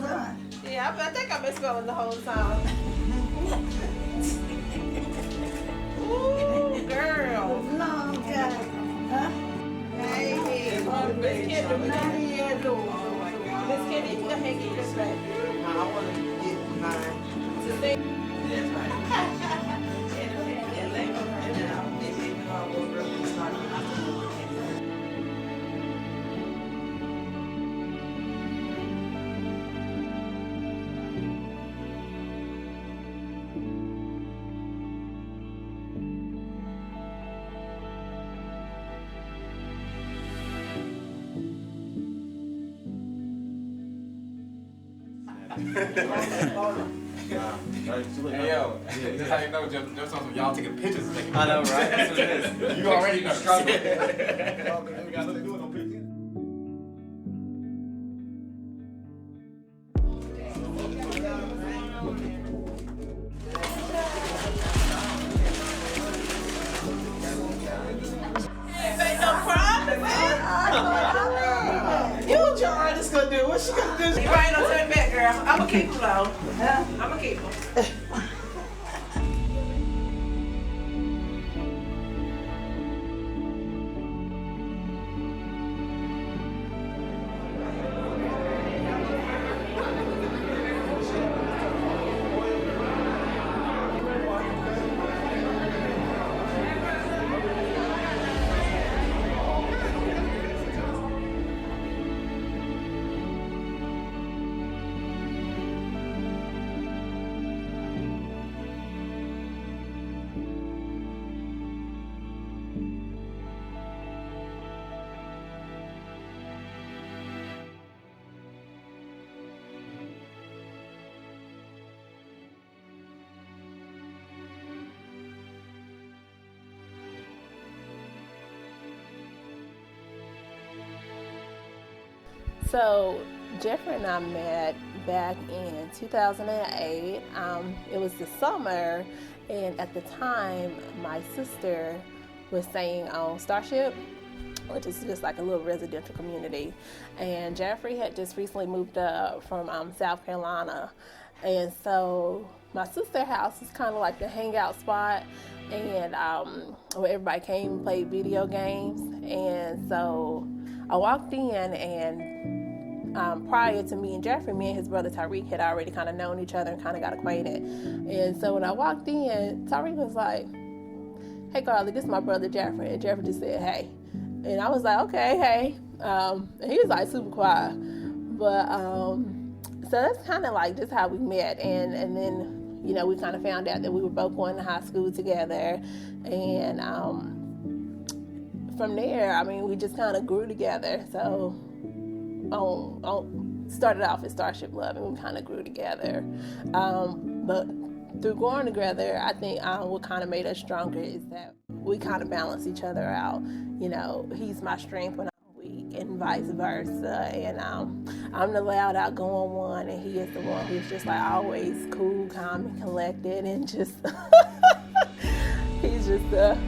time. Yeah, I think I've been smelling the whole time. Ooh, girl. Long time. Huh? Hey, Miss Kitty, Miss Kitty, you can hang this back. I want to get mine. To see. That's right. Hey yo, that's how you know just on y'all taking pictures and making. I know, right? That's what it is. You already know. Struggle. We got nothing to do with no pictures. Ain't no problem, You know what your artist gonna do? What she gonna do? You ain't no turn back, girl. I'ma keep them low. I'ma keep them. So Geoffrey and I met back in 2008. It was the summer, and at the time, my sister was staying on Starship, which is just like a little residential community. And Geoffrey had just recently moved up from South Carolina. And so my sister's house is kind of like the hangout spot, and where everybody came and played video games. And so I walked in, and prior to me and Geoffrey, me and his brother Tariq had already kind of known each other and kind of got acquainted. And so when I walked in, Tariq was like, "Hey Carleigh, this is my brother Geoffrey." And Geoffrey just said, "Hey." And I was like, "Okay, hey." And he was like super quiet. But so that's kind of like just how we met. And then, you know, we kind of found out that we were both going to high school together. And from there, I mean, we just kind of grew together. So started off as Starship Love, and we kind of grew together. But through growing together, I think what kind of made us stronger is that we kind of balance each other out. You know, he's my strength when I'm weak, and vice versa. And I'm the loud, outgoing one, and he is the one who's just like always cool, calm, and collected, and just he's just the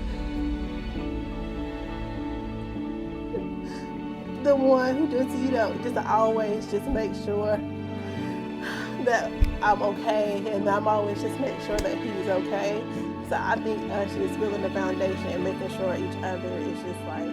one who just, you know, just always just make sure that I'm okay, and I'm always just make sure that he's okay. So I think us just building the foundation and making sure each other is just like,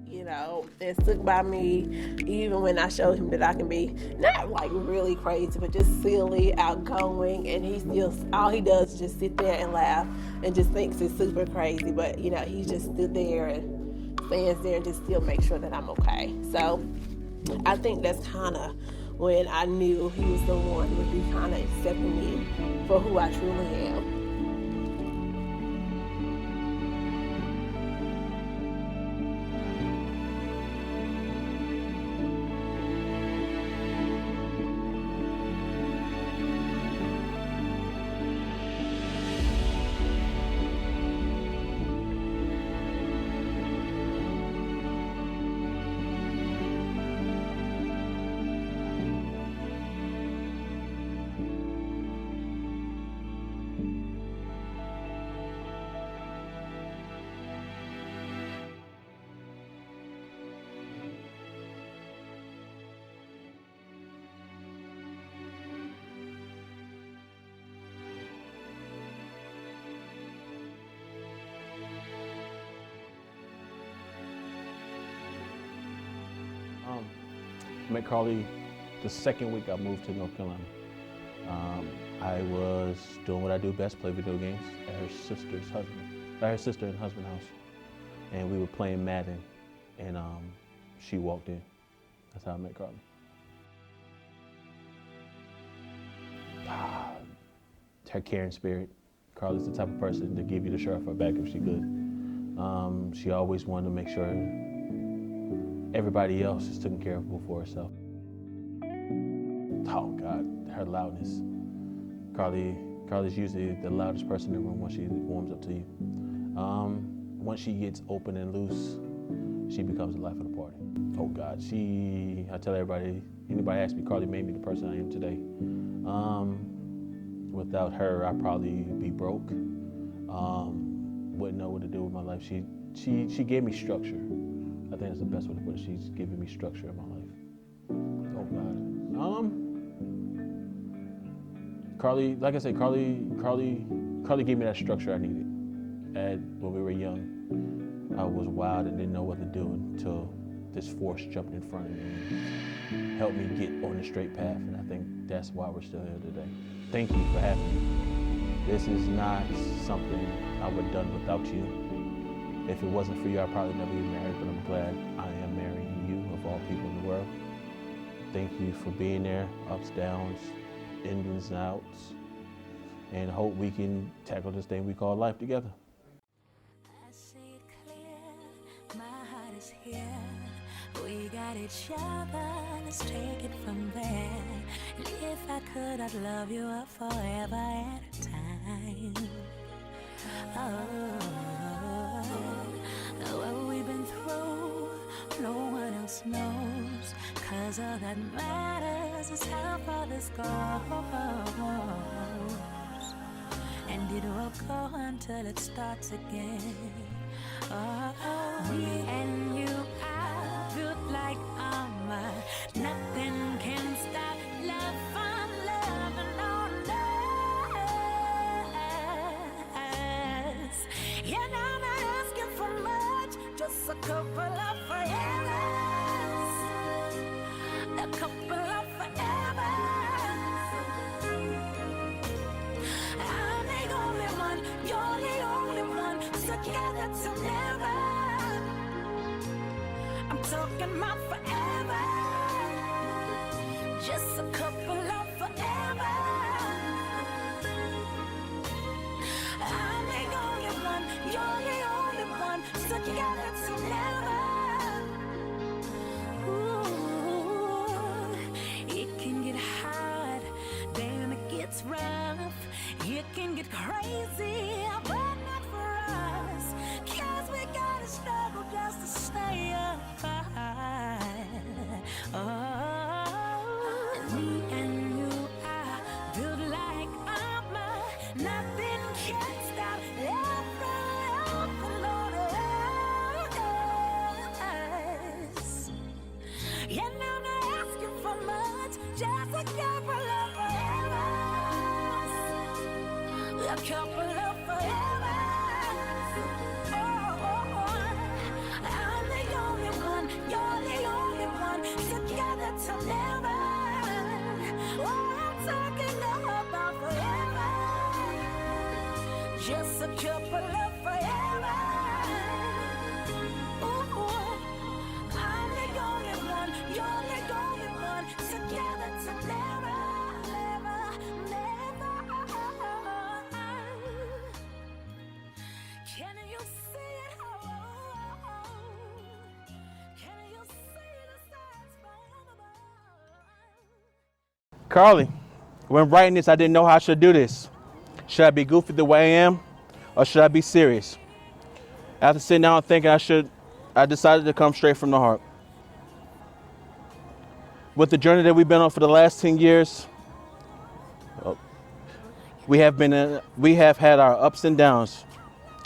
you know, it stuck by me even when I showed him that I can be not like really crazy, but just silly, outgoing, and he still, all he does is just sit there and laugh and just thinks it's super crazy, but you know, he just stood there and stands there and just still makes sure that I'm okay. So I think that's kind of when I knew he was the one who would be kind of accepting me for who I truly am. Met Carleigh the second week I moved to North Carolina. I was doing what I do best, play video games, at her sister and husband house. And we were playing Madden, and she walked in. That's how I met Carleigh. Her caring spirit. Carleigh's the type of person to give you the shirt off her back if she could. She always wanted to make sure everybody else is taken care of before herself. Oh God, her loudness. Carleigh's usually the loudest person in the room when she warms up to you. Once she gets open and loose, she becomes the life of the party. Oh God, I tell everybody, anybody asks me, Carleigh made me the person I am today. Without her, I'd probably be broke. Wouldn't know what to do with my life. She gave me structure. I think that's the best way to put it. She's given me structure in my life. Oh God. Carleigh, like I said, Carleigh gave me that structure I needed. When we were young, I was wild and didn't know what to do until this force jumped in front of me and helped me get on the straight path. And I think that's why we're still here today. Thank you for having me. This is not something I would have done without you. If it wasn't for you, I'd probably never get married, but I'm glad I am marrying you, of all people in the world. Thank you for being there, ups, downs, ins and outs, and hope we can tackle this thing we call life together. I see it clear, my heart is here. We got each other, let's take it from there. And if I could, I'd love you up forever at a time. What we've been through, no one else knows. 'Cause all that matters is how far this goes. And it will go until it starts again. Me and you are built like armor. Nothing can stop love from loving on us. You're not asking for much, just a couple of forevers. A couple of forevers. I'm the only one, you're the only one. Together till never. I'm talking about forever. Just a couple of forever. I'm the only one, you're the only one. Together till never. Ooh, it can get hard, damn it gets rough. It can get crazy, but not for us. 'Cause we gotta struggle just to stay alive. Me and you are built like armor. Nothing can stop love from us. And I'm not asking for much, just a couple of forevers. A couple of forevers. I'm the only one, you're the only one. Together till never. I'm talking about forever. Just a couple of forever. I'm the only one, you're the only one. Together till never, never, never. Can you see it? Can you see the signs from above? Carleigh, when writing this, I didn't know how I should do this. Should I be goofy the way I am, or should I be serious? After sitting down and thinking I decided to come straight from the heart. With the journey that we've been on for the last 10 years, we have had our ups and downs.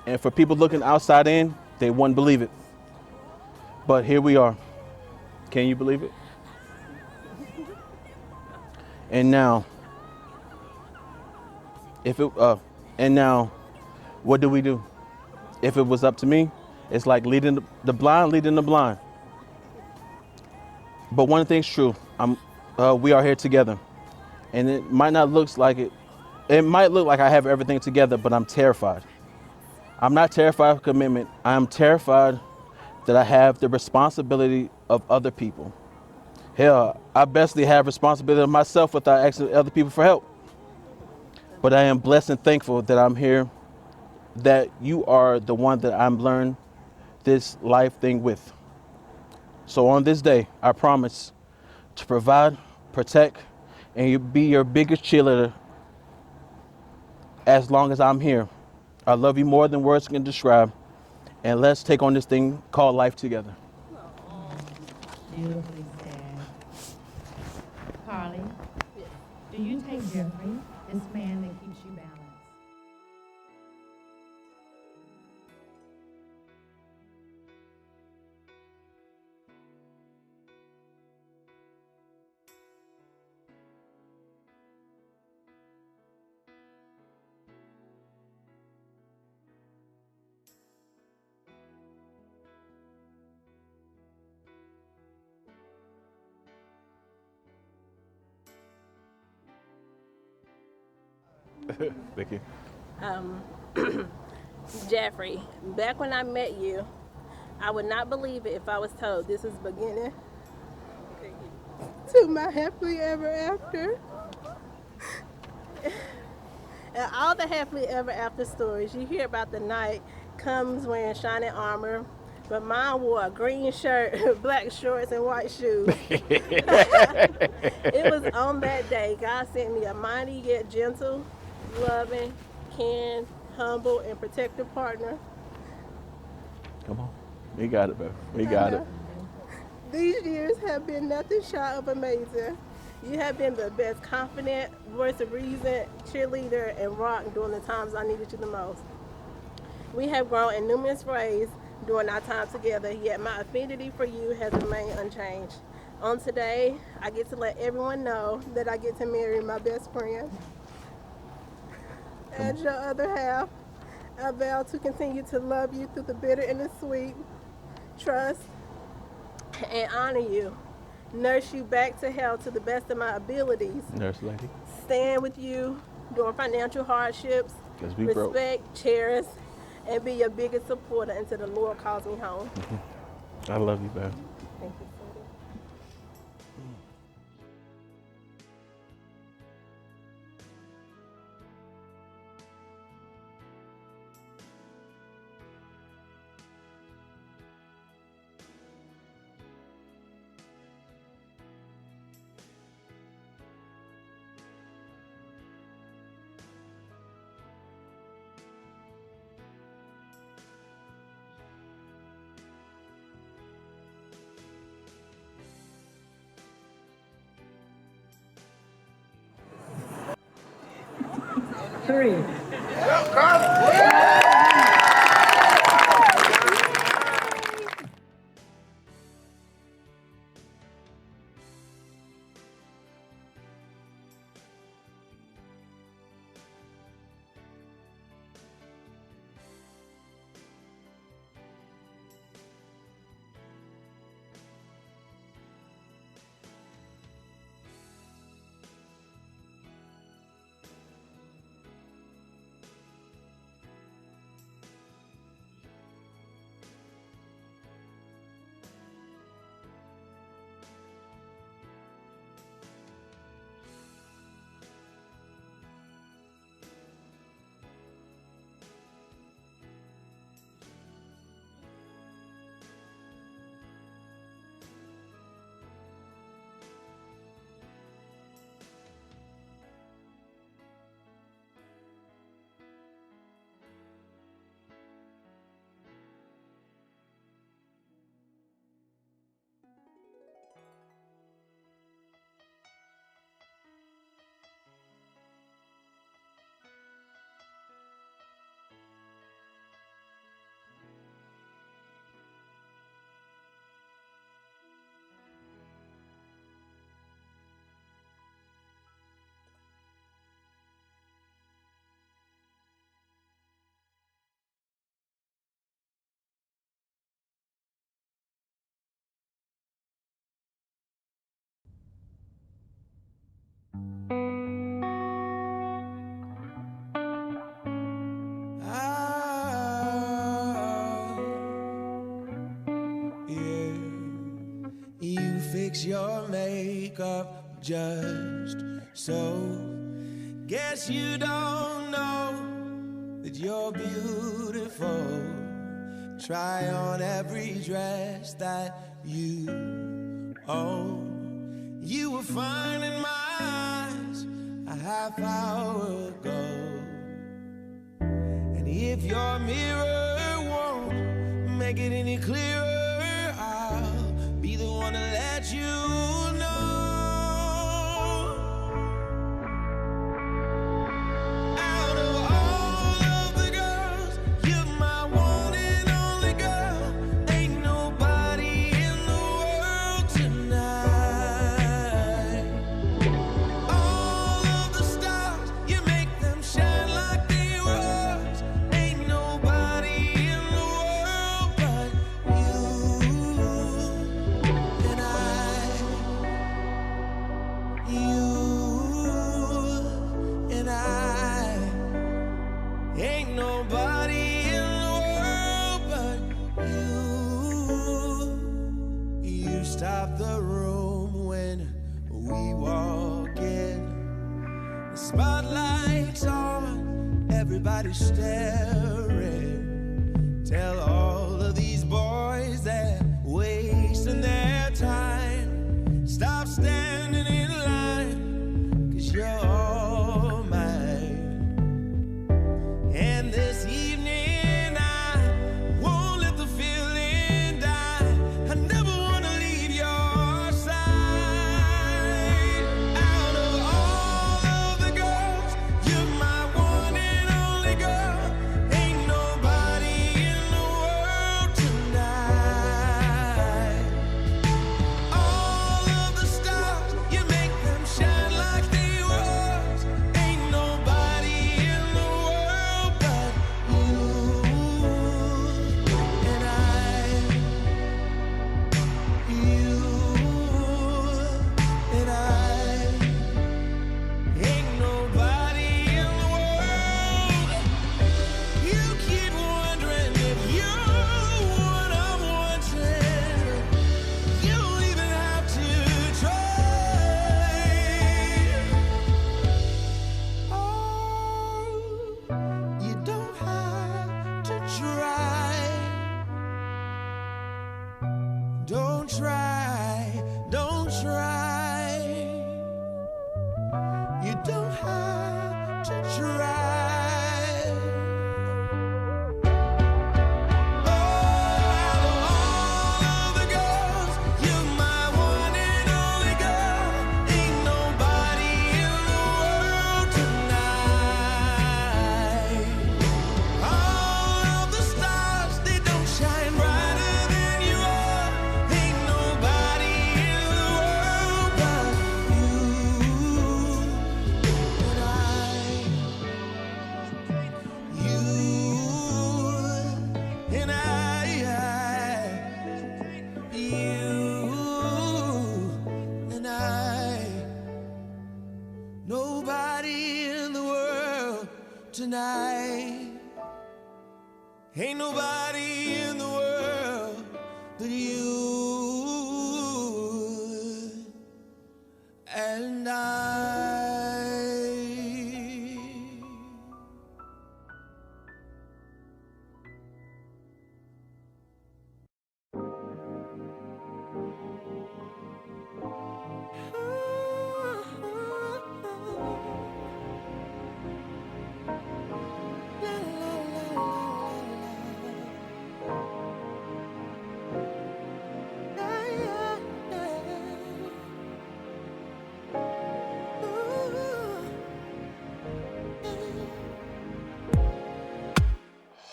And for people looking outside in, they wouldn't believe it. But here we are. Can you believe it? And now, what do we do? If it was up to me, it's like leading the blind leading the blind. But one thing's true. We are here together, and it might not look like it. It might look like I have everything together, but I'm terrified. I'm not terrified of commitment. I am terrified that I have the responsibility of other people. Hell, I basically have responsibility of myself without asking other people for help. But I am blessed and thankful that I'm here, that you are the one that I'm learning this life thing with. So on this day, I promise to provide, protect, and be your biggest cheerleader as long as I'm here. I love you more than words can describe, and let's take on this thing called life together. Beautifully said. Carleigh, do you take Geoffrey, this man that keeps you balanced? Thank you. Geoffrey, back when I met you, I would not believe it if I was told this is beginning to my happily ever after. And all the happily ever after stories you hear about, the night comes wearing shiny armor, but mine wore a green shirt, black shorts, and white shoes. It was on that day God sent me a mighty yet gentle, loving, caring, humble, and protective partner. Come on. We got it, baby. We got it. These years have been nothing short of amazing. You have been the best confident, voice of reason, cheerleader, and rock during the times I needed you the most. We have grown in numerous ways during our time together, yet my affinity for you has remained unchanged. On today, I get to let everyone know that I get to marry my best friend. As your other half, I vow to continue to love you through the bitter and the sweet, trust and honor you, nurse you back to health to the best of my abilities, Nurse lady. stand with you during financial hardships, 'Cause we respect, cherish, and be your biggest supporter until the Lord calls me home. I love you, baby. Thank you, sweetie. Three. fix your makeup just so. Guess you don't know that you're beautiful. Try on every dress that you own. You were fine in my eyes a half hour ago. And if your mirror won't make it any clearer, I'll be the one to let you know. Out of all of the girls, you're my one and only girl. Ain't nobody in the world tonight. All of the stars, you make them shine like they were. Ain't nobody in the world but you and I. You and I. Ain't nobody in the world but you. You stop the room when we walk in. The spotlight's on, everybody's staring. Tell all of these boys they're wasting their time. Stop standing in line, 'cause you're all mine. And this evening I won't let the feeling die. I never wanna leave your side. Out of all of the girls, you're my one and only girl. Ain't nobody in the world tonight. All of the stars, you make them shine like they were. Ain't nobody in the world but you and I. You and I. Ain't nobody in the world. You keep wondering if you're what I'm wanting. You don't even have to try. Oh, you don't have to try. Don't try, don't try. You don't have to try. Out of all of the girls, you're my one and only girl. Ain't nobody in the world tonight. All of the stars, they don't shine brighter than you are. Ain't nobody in the world but you and I. You and I. You and I. Nobody in the world tonight. Ain't nobody in the world but you and I.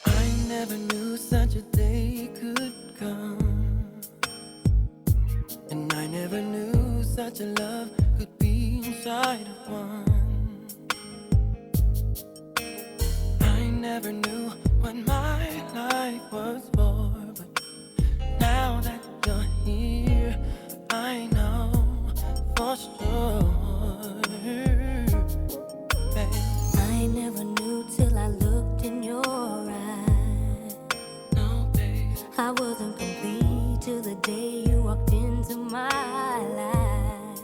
I never knew such a day could come, and I never knew such a love could be inside of one. I never knew what my life was for, but now that you're here, I know for sure. Babe. I never knew till I looked in your eyes. No, babe. I wasn't complete till the day you walked into my life.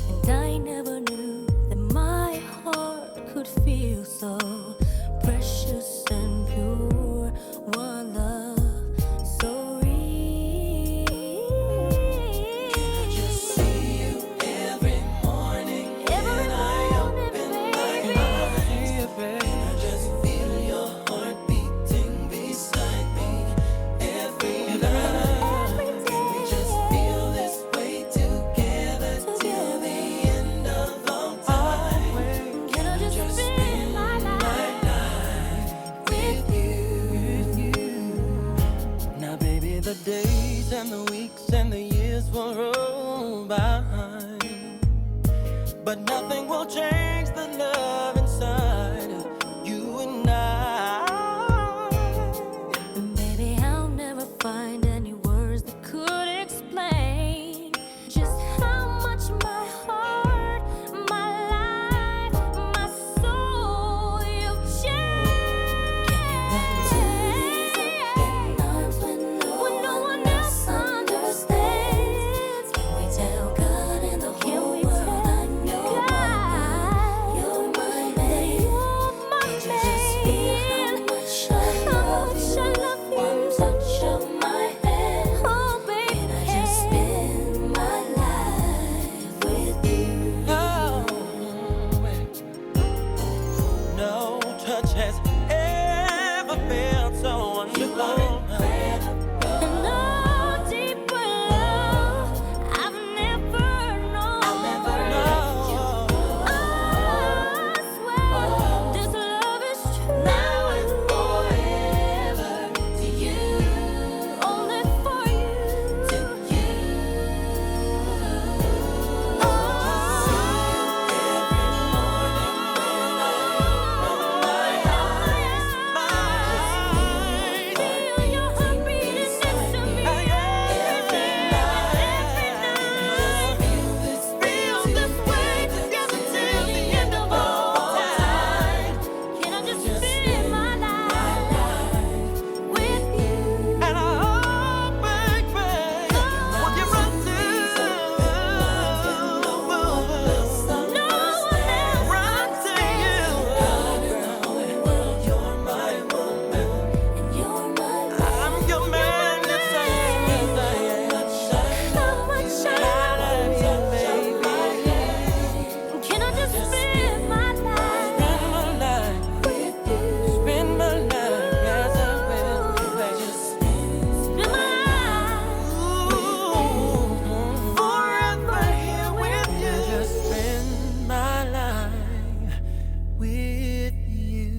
And I never knew that my heart could feel so precious and pure. One love so real. Can I just see you every morning when I open my eyes? Can I just feel your heart beating beside me every night? Can we just feel this way together till the end of all time? Can I just spend my life with you? Now, baby, the days and the weeks and the years will roll by, but nothing will change the love inside you and I. Baby, I'll never find any words that could explain just how much my heart, my life, my soul you've changed. When no one else understands, can we tell God and the whole world I know you're my man? Can you just feel how much I love you? One touch of my hand. Oh, baby, can I just spend my life with you? No touch has ever felt so wonderful. And no deeper love I've never known. I swear this love is true. Now and forever to you, only for you, to you. Feel your heart beating next to me every night. Feel this way together till the end of all time. Can I just spend my life with you? And I hope, baby, when you run to No one else run to you. You're my woman, and you're my I'm your man, yes I am. how much I love you, baby. Can I just spend my life with you? Spend my life, yes I will, baby. Spend my life Forever here with you. Just spend my life with you.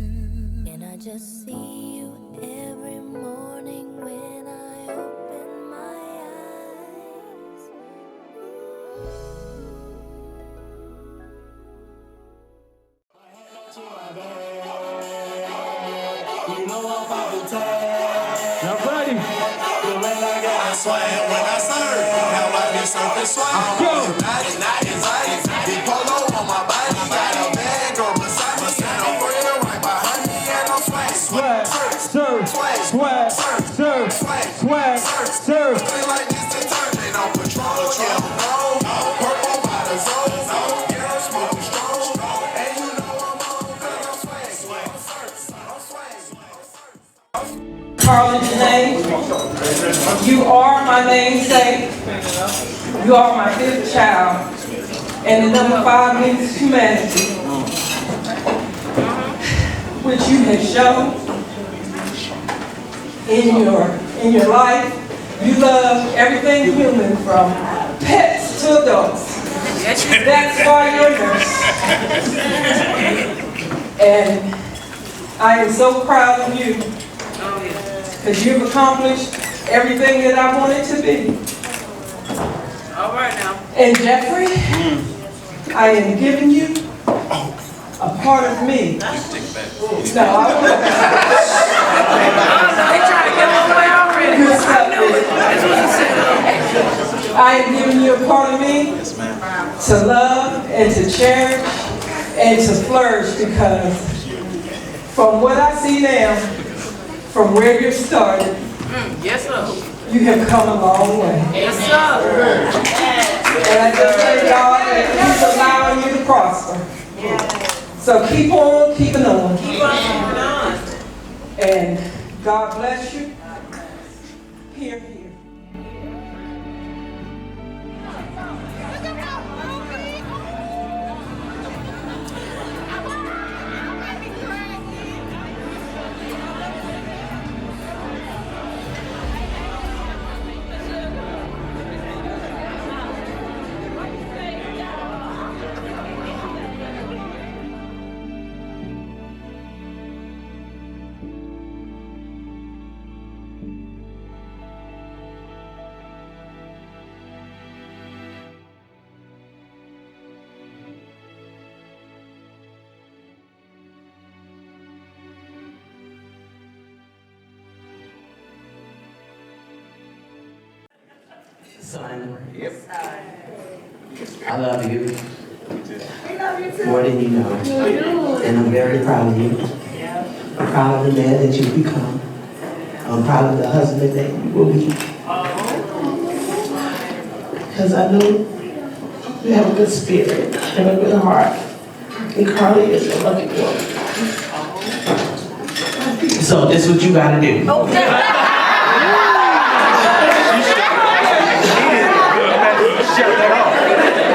Can I just see you every morning when I open my eyes? You know I'm poppin' tag. Y'all ready? I swag when I serve. Now I be surfing swag. Nice. Big polo on my body. Got a bag or beside me. And a friend right behind me. And I'm swag. Swag, serve, swag, serve, swag, serve. Play like this to turn it on patrol. Purple by the zone. Yeah, I'm smoking strong. And you know I'm on 'cause I'm swag. I'm swag. Carleigh Janae, you are my namesake. You are my fifth child. And the number 5 means humanity, which you have shown in your life. You love everything human, from pets to adults. That's why you're a nurse. And I am so proud of you, because you've accomplished everything that I wanted to be. All right now. And Geoffrey, I am giving you a part of me. No, I won't. They trying to get one way already. Good stuff, baby. That's what he said. I am giving you a part of me to love and to cherish and to flourish, because from what I see now, from where you started Yes, sir. You have come a long way. Yes, sir. And I just thank God that He's allowing you to prosper. So keep on keeping on. Keep on keeping on. And God bless you. Here, here. Son, I love you. More than you know. And I'm very proud of you. I'm proud of the man that you've become. I'm proud of the husband that you will be. Because I know you have a good spirit and a good heart. And Carleigh is a lucky woman. So this is what you gotta do. Shut that off.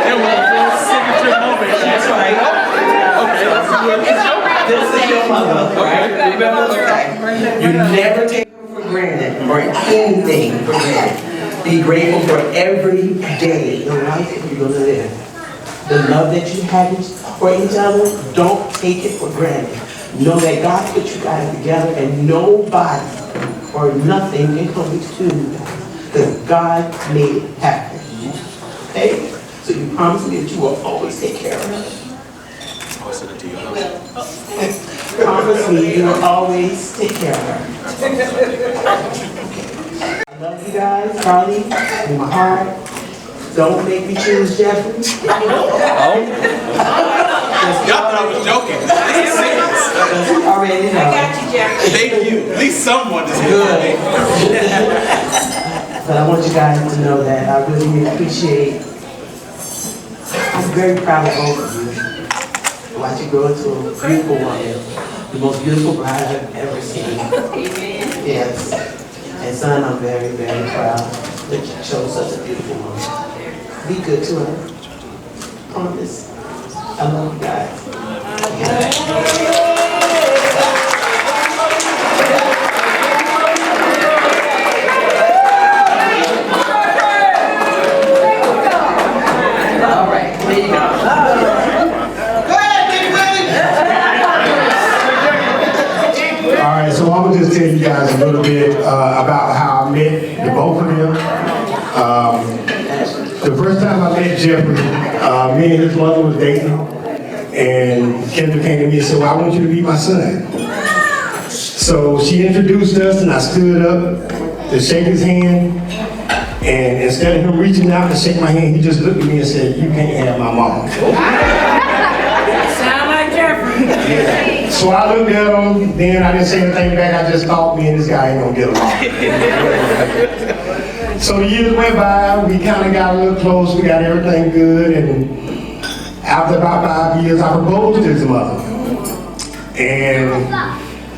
That was a signature moment. That's right. This is your mother, right? You never take her for granted or anything for granted. Be grateful for every day in life that you're gonna live. The love that you have for each other, don't take it for granted. Know that God put you guys together and nobody or nothing can come between you guys. Because God made it happen. Okay? So you promise me that you will always take care of her? Promise me you will always take care of her. I love you guys, Carleigh, in my heart. Don't make me choose Geoffrey. Y'all thought I was joking. This is serious. Already know. I got you, Geoffrey. Thank you. At least someone is Good. But I want you guys to know that I really appreciate. I'm very proud of both of you. Watch you grow into a beautiful woman, the most beautiful bride I've ever seen. Amen. Yes. And son, I'm very, very proud that you chose such a beautiful woman. Be good to her. Promise. I love you guys. All right, there you go. All right, so I'm gonna just tell you guys a little bit about how I met the both of them. The first time I met Geoffrey, me and his mother was dating, and Kendra came to me and said, "Well, I want you to be my son." So she introduced us, and I stood up to shake his hand, and instead of him reaching out to shake my hand, he just looked at me and said, "You can't have my mom." Sound like Geoffrey. Yeah. So I looked at him, then I didn't say anything back, I just thought me and this guy ain't gonna get along. So the years went by, we kind of got a little close, we got everything good, and after about 5 years, I proposed to his mother. And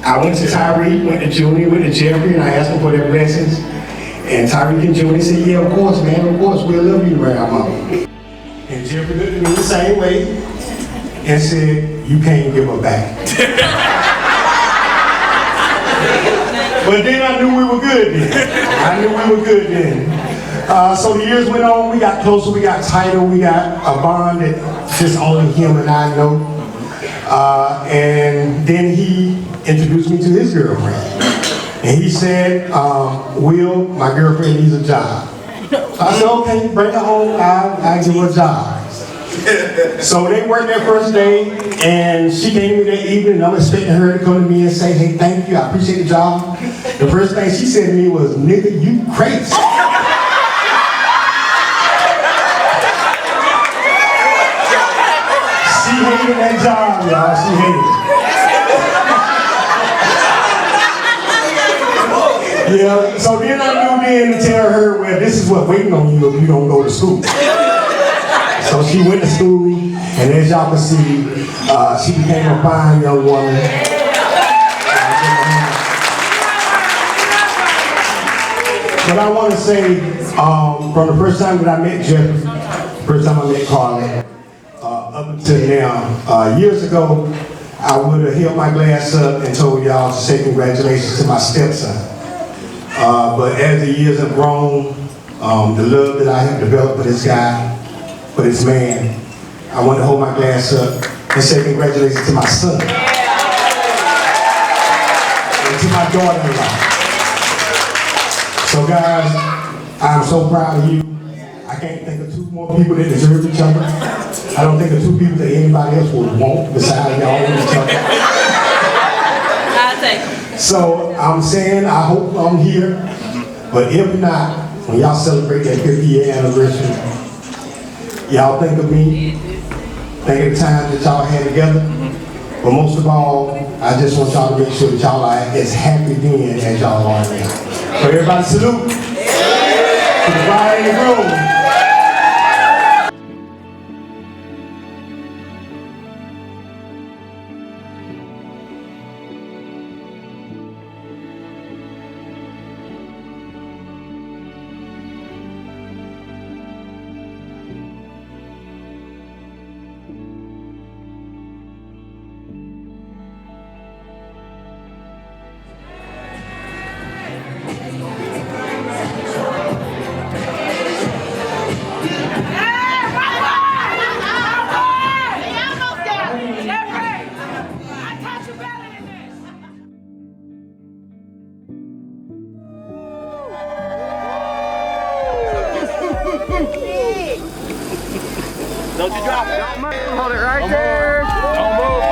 I went to Tyreek, went to Junior, went to Geoffrey, and I asked them for their blessings. And Tyreek and Junior said, "Yeah, of course, man, of course, we'll love you to marry our mama." And Geoffrey looked at me the same way and said, "You can't give her back." But then I knew we were good then. So the years went on, we got closer, we got tighter, we got a bond that just only him and I know. And then he introduced me to his girlfriend. And he said, "Will, my girlfriend needs a job." I said, "Okay, bring her home, I'll give her a job." So they worked their first day, and she came to me that evening, and I'm expecting her to come to me and say, "Hey, thank you, I appreciate the job." The first thing she said to me was, "Nigga, you crazy." She hated that job, y'all, she hated it. Yeah, so then I knew then to tell her, well, this is what's waiting on you if you don't go to school. So she went to school, and as y'all can see, she became a fine young woman. But I want to say, from the first time that I met Geoffrey, first time I met Carleigh, up until now, years ago, I would have held my glass up and told y'all to say congratulations to my stepson. But as the years have grown, the love that I have developed for this guy, for this man, I want to hold my glass up and say congratulations to my son. And to my daughter-in-law. So guys, I'm so proud of you. I can't think of two more people that deserve each other. I don't think of two people that anybody else would want besides y'all and each other. I'll take them. So I'm saying I hope I'm here, but if not, when y'all celebrate that 50-year anniversary, y'all think of me, think of the time that y'all had together. But most of all, I just want y'all to make sure that y'all are as happy then as y'all are now. So everybody salute to the bride and the groom. Don't you drop it. Don't move. Hold it right there. Don't move.